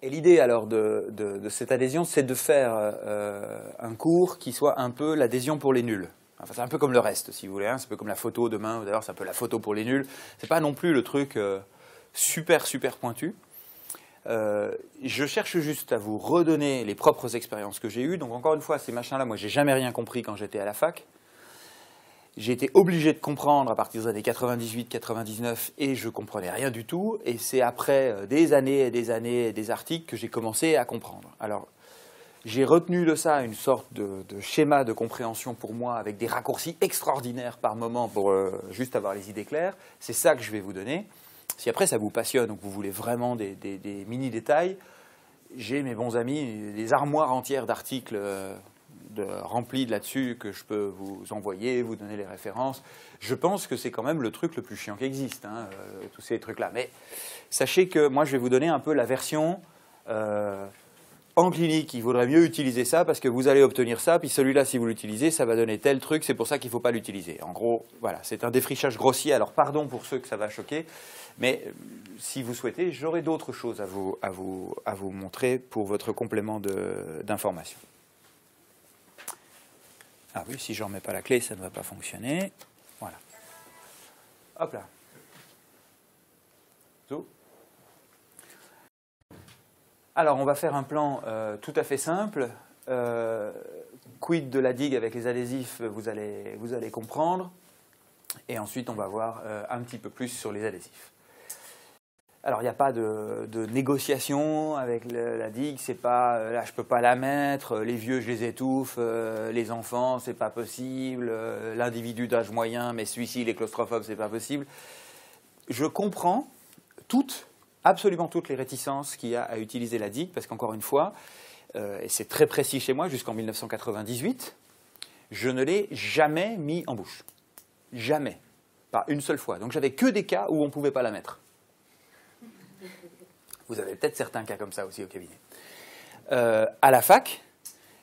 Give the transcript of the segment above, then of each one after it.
Et l'idée alors de cette adhésion, c'est de faire un cours qui soit un peu l'adhésion pour les nuls. Enfin, c'est un peu comme le reste, si vous voulez. Hein. C'est un peu comme la photo demain, d'ailleurs c'est un peu la photo pour les nuls. C'est pas non plus le truc super pointu. Je cherche juste à vous redonner les propres expériences que j'ai eues. Donc encore une fois, ces machins-là, moi j'ai jamais rien compris quand j'étais à la fac. J'ai été obligé de comprendre à partir des années 98-99 et je comprenais rien du tout. Et c'est après des années et des années et des articles que j'ai commencé à comprendre. Alors, j'ai retenu de ça une sorte de schéma de compréhension pour moi avec des raccourcis extraordinaires par moment pour juste avoir les idées claires. C'est ça que je vais vous donner. Si après ça vous passionne ou que vous voulez vraiment des mini-détails, j'ai mes bons amis, des armoires entières d'articles remplis là-dessus que je peux vous envoyer, vous donner les références. Je pense que c'est quand même le truc le plus chiant qui existe, hein, tous ces trucs-là. Mais sachez que moi, je vais vous donner un peu la version en clinique. Il vaudrait mieux utiliser ça parce que vous allez obtenir ça, puis celui-là, si vous l'utilisez, ça va donner tel truc, c'est pour ça qu'il ne faut pas l'utiliser. En gros, voilà, c'est un défrichage grossier. Alors, pardon pour ceux que ça va choquer, mais si vous souhaitez, j'aurai d'autres choses à vous montrer pour votre complément d'information. Ah oui, si je ne remets pas la clé, ça ne va pas fonctionner. Voilà. Hop là. Zo. Alors, on va faire un plan tout à fait simple. Quid de la digue avec les adhésifs, vous allez comprendre. Et ensuite, on va voir un petit peu plus sur les adhésifs. Alors, il n'y a pas de négociation avec la digue, c'est pas, là je ne peux pas la mettre, les vieux je les étouffe, les enfants c'est pas possible, l'individu d'âge moyen, mais celui-ci il est claustrophobe, c'est pas possible. Je comprends absolument toutes les réticences qu'il y a à utiliser la digue, parce qu'encore une fois, et c'est très précis chez moi, jusqu'en 1998, je ne l'ai jamais mis en bouche. Jamais. Pas une seule fois. Donc j'avais que des cas où on ne pouvait pas la mettre. Vous avez peut-être certains cas comme ça aussi au cabinet. À la fac,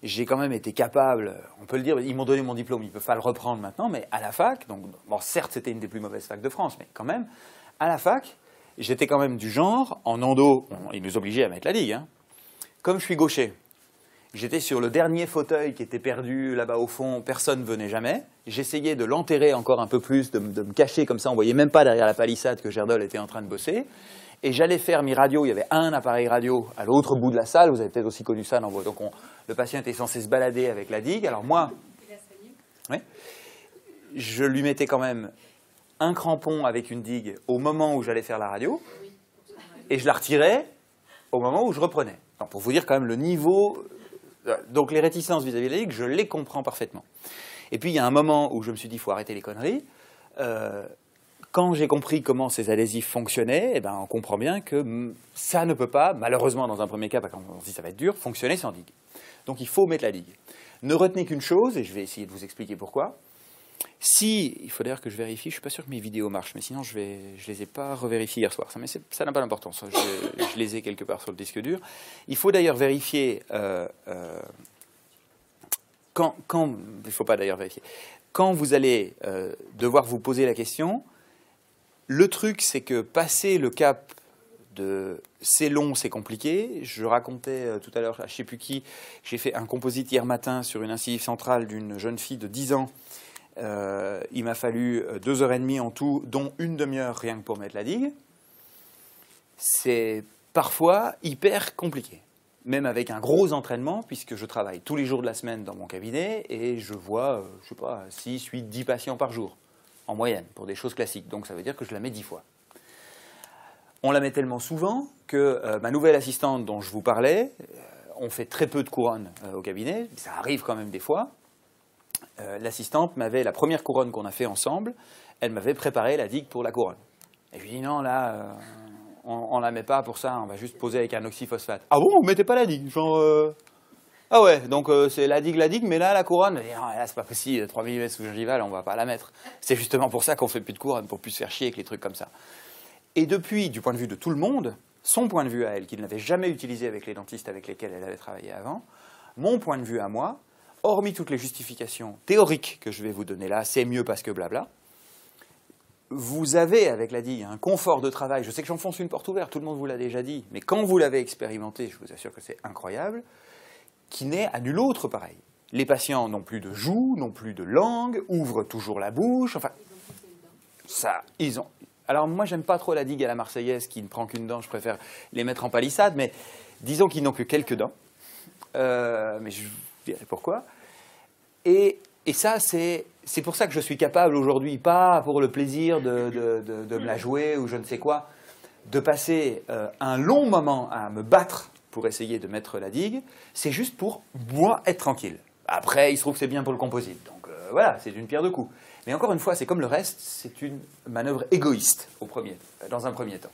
j'ai quand même été capable, on peut le dire, ils m'ont donné mon diplôme, ils ne peuvent pas le reprendre maintenant, mais à la fac, donc, bon, certes c'était une des plus mauvaises facs de France, mais quand même, à la fac, j'étais quand même du genre, en endo, ils nous obligeaient à mettre la digue, hein. Comme je suis gaucher, j'étais sur le dernier fauteuil qui était perdu là-bas au fond, personne ne venait jamais, j'essayais de l'enterrer encore un peu plus, de me cacher comme ça, on ne voyait même pas derrière la palissade que Gerdol était en train de bosser. Et j'allais faire mes radios, il y avait un appareil radio à l'autre bout de la salle, vous avez peut-être aussi connu ça, donc le patient était censé se balader avec la digue. Alors moi, oui, je lui mettais quand même un crampon avec une digue au moment où j'allais faire la radio, et je la retirais au moment où je reprenais. Donc pour vous dire quand même le niveau, donc les réticences vis-à-vis de la digue, je les comprends parfaitement. Et puis il y a un moment où je me suis dit, il faut arrêter les conneries. Quand j'ai compris comment ces adhésifs fonctionnaient, eh ben, on comprend bien que ça ne peut pas, malheureusement dans un premier cas, parce qu'on se dit ça va être dur, fonctionner sans digue. Donc il faut mettre la digue. Ne retenez qu'une chose, et je vais essayer de vous expliquer pourquoi. Il faut d'ailleurs que je vérifie, je ne suis pas sûr que mes vidéos marchent, mais sinon je ne les ai pas revérifiées hier soir. Mais ça n'a pas d'importance, je les ai quelque part sur le disque dur. Il faut d'ailleurs vérifier, il ne faut pas d'ailleurs vérifier, quand vous allez devoir vous poser la question. Le truc, c'est que passer le cap de c'est long, c'est compliqué. Je racontais tout à l'heure à je ne sais plus qui, j'ai fait un composite hier matin sur une incisive centrale d'une jeune fille de 10 ans. Il m'a fallu 2h30 en tout, dont une demi-heure rien que pour mettre la digue. C'est parfois hyper compliqué, même avec un gros entraînement, puisque je travaille tous les jours de la semaine dans mon cabinet et je vois, je sais pas, 6, 8, 10 patients par jour. En moyenne, pour des choses classiques. Donc ça veut dire que je la mets 10 fois. On la met tellement souvent que ma nouvelle assistante dont je vous parlais, on fait très peu de couronnes au cabinet, ça arrive quand même des fois. L'assistante m'avait, la première couronne qu'on a fait ensemble, elle m'avait préparé la digue pour la couronne. Et je lui ai dit non, là, on ne la met pas pour ça, on va juste poser avec un oxyphosphate. Ah bon, vous ne mettez pas la digue? Genre, ah ouais, donc c'est la digue, mais là, la couronne, là, c'est pas possible, 3 mm sous-gingivale, on va pas la mettre. C'est justement pour ça qu'on fait plus de couronne, pour plus se faire chier avec les trucs comme ça. Et depuis, du point de vue de tout le monde, son point de vue à elle, qu'il n'avait jamais utilisé avec les dentistes avec lesquels elle avait travaillé avant, mon point de vue à moi, hormis toutes les justifications théoriques que je vais vous donner là, c'est mieux parce que blabla, vous avez avec la digue un confort de travail. Je sais que j'enfonce une porte ouverte, tout le monde vous l'a déjà dit, mais quand vous l'avez expérimenté, je vous assure que c'est incroyable, qui n'est à nul autre pareil. Les patients n'ont plus de joues, n'ont plus de langue, ouvrent toujours la bouche, enfin, ça, ils ont... Alors moi, j'aime pas trop la digue à la marseillaise qui ne prend qu'une dent, je préfère les mettre en palissade, mais disons qu'ils n'ont que quelques dents, mais je dirai pourquoi. Et ça, c'est pour ça que je suis capable aujourd'hui, pas pour le plaisir de me la jouer ou je ne sais quoi, de passer un long moment à me battre pour essayer de mettre la digue, c'est juste pour moi être tranquille. Après, il se trouve que c'est bien pour le composite, donc voilà, c'est une pierre deux coups. Mais encore une fois, c'est comme le reste, c'est une manœuvre égoïste dans un premier temps.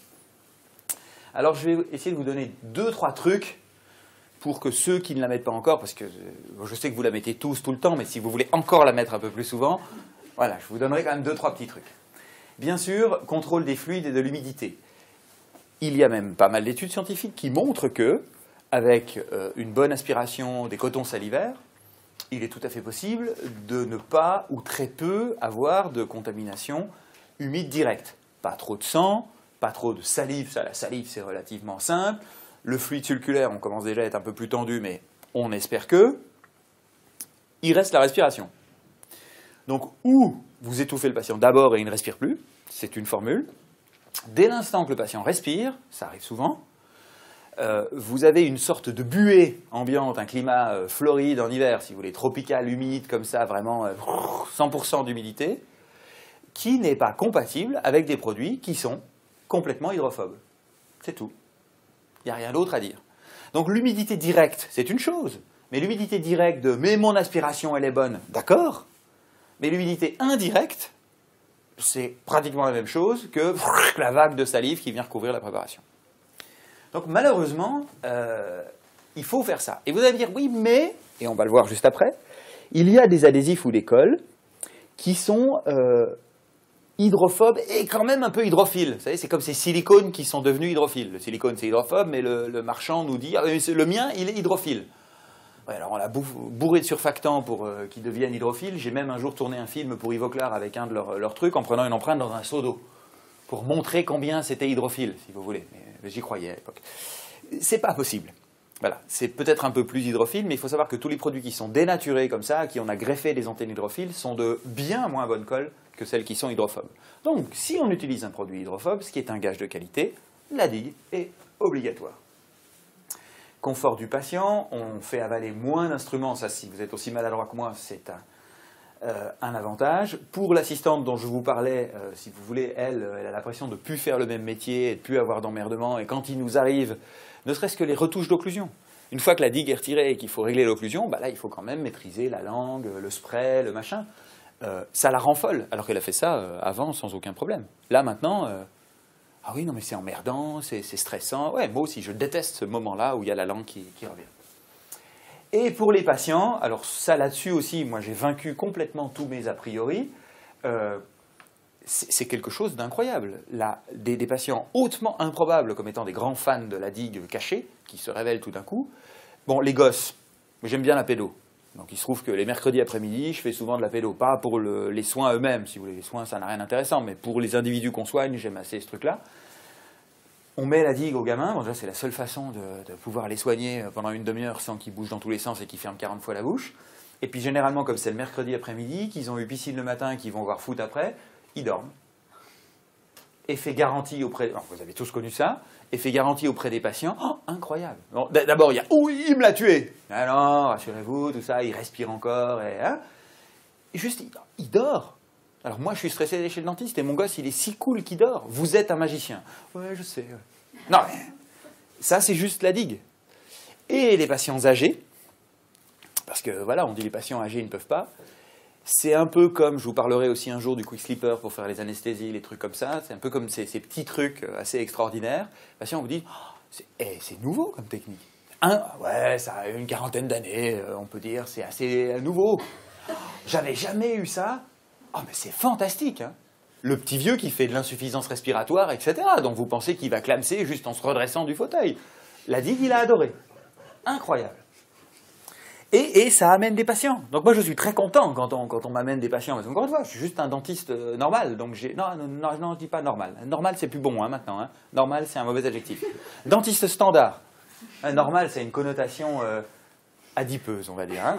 Alors je vais essayer de vous donner 2-3 trucs pour que ceux qui ne la mettent pas encore, parce que je sais que vous la mettez tous tout le temps, mais si vous voulez encore la mettre un peu plus souvent, voilà, je vous donnerai quand même 2-3 petits trucs. Bien sûr, contrôle des fluides et de l'humidité. Il y a même pas mal d'études scientifiques qui montrent que, avec une bonne aspiration des cotons salivaires, il est tout à fait possible de ne pas ou très peu avoir de contamination humide directe. Pas trop de sang, pas trop de salive, ça la salive c'est relativement simple. Le fluide circulaire, on commence déjà à être un peu plus tendu, mais on espère que. Il reste la respiration. Donc, ou vous étouffez le patient d'abord et il ne respire plus, c'est une formule. Dès l'instant que le patient respire, ça arrive souvent, vous avez une sorte de buée ambiante, un climat floride en hiver, si vous voulez, tropical, humide, comme ça, vraiment 100% d'humidité, qui n'est pas compatible avec des produits qui sont complètement hydrophobes. C'est tout. Il n'y a rien d'autre à dire. Donc l'humidité directe, c'est une chose, mais l'humidité directe de « mais mon aspiration, elle est bonne », d'accord, mais l'humidité indirecte, c'est pratiquement la même chose que la vague de salive qui vient recouvrir la préparation. Donc malheureusement, il faut faire ça. Et vous allez me dire, oui, mais, et on va le voir juste après, il y a des adhésifs ou des colles qui sont hydrophobes et quand même un peu hydrophiles. Vous savez, c'est comme ces silicones qui sont devenus hydrophiles. Le silicone, c'est hydrophobe, mais le marchand nous dit, ah, le mien, il est hydrophile. Ouais, alors on l'a bourré de surfactants pour qu'ils deviennent hydrophiles. J'ai même un jour tourné un film pour Ivoclar avec un de leurs trucs en prenant une empreinte dans un seau d'eau pour montrer combien c'était hydrophile, si vous voulez. Mais j'y croyais à l'époque. C'est pas possible. Voilà, c'est peut-être un peu plus hydrophile, mais il faut savoir que tous les produits qui sont dénaturés comme ça, à qui on a greffé des antennes hydrophiles, sont de bien moins bonne colle que celles qui sont hydrophobes. Donc, si on utilise un produit hydrophobe, ce qui est un gage de qualité, la digue est obligatoire. Confort du patient, on fait avaler moins d'instruments, ça si vous êtes aussi maladroit que moi, c'est un avantage. Pour l'assistante dont je vous parlais, si vous voulez, elle a l'impression de ne plus faire le même métier, et de ne plus avoir d'emmerdement, et quand il nous arrive, ne serait-ce que les retouches d'occlusion. Une fois que la digue est retirée et qu'il faut régler l'occlusion, bah là il faut quand même maîtriser la langue, le spray, le machin. Ça la rend folle, alors qu'elle a fait ça avant sans aucun problème. Là maintenant, ah oui non mais c'est emmerdant, c'est stressant. Ouais, moi aussi je déteste ce moment-là où il y a la langue qui revient. Et pour les patients, alors ça là-dessus aussi, moi j'ai vaincu complètement tous mes a priori, c'est quelque chose d'incroyable. Des patients hautement improbables comme étant des grands fans de la digue cachée, qui se révèlent tout d'un coup. Bon, les gosses, j'aime bien la pédo. Donc il se trouve que les mercredis après-midi, je fais souvent de la pédo. Pas pour les soins eux-mêmes, si vous voulez, les soins ça n'a rien d'intéressant, mais pour les individus qu'on soigne, j'aime assez ce truc-là. On met la digue aux gamins, bon, c'est la seule façon de pouvoir les soigner pendant une demi-heure sans qu'ils bougent dans tous les sens et qu'ils ferment 40 fois la bouche. Et puis généralement, comme c'est le mercredi après-midi, qu'ils ont eu piscine le matin et qu'ils vont voir foot après, ils dorment. Effet garanti auprès... Alors, vous avez tous connu ça. Effet garanti auprès des patients. Oh, incroyable. Bon, d'abord, il y a « oui, il me l'a tué ». Alors, rassurez-vous, tout ça, il respire encore. Et juste, il dort. Alors moi, je suis stressé chez le dentiste et mon gosse, il est si cool qu'il dort. Vous êtes un magicien. Ouais, je sais. Non, mais ça, c'est juste la digue. Et les patients âgés, parce que voilà, on dit les patients âgés, ils ne peuvent pas. C'est un peu comme, je vous parlerai aussi un jour du quick slipper pour faire les anesthésies, les trucs comme ça. C'est un peu comme ces petits trucs assez extraordinaires. Les patients vous disent, oh, c'est nouveau comme technique. Ouais, ça a une quarantaine d'années, on peut dire, c'est assez nouveau. J'avais jamais eu ça. Oh, mais c'est fantastique, hein. Le petit vieux qui fait de l'insuffisance respiratoire, etc. Donc vous pensez qu'il va clamser juste en se redressant du fauteuil. La digue, il a adoré. Incroyable. Et ça amène des patients. Donc moi, je suis très content quand on m'amène des patients. Parce qu'encore une fois, je suis juste un dentiste normal. Donc non, je dis pas normal. Normal, c'est plus bon maintenant. Hein. Normal, c'est un mauvais adjectif. Dentiste standard. Normal, c'est une connotation adipeuse, on va dire. Hein.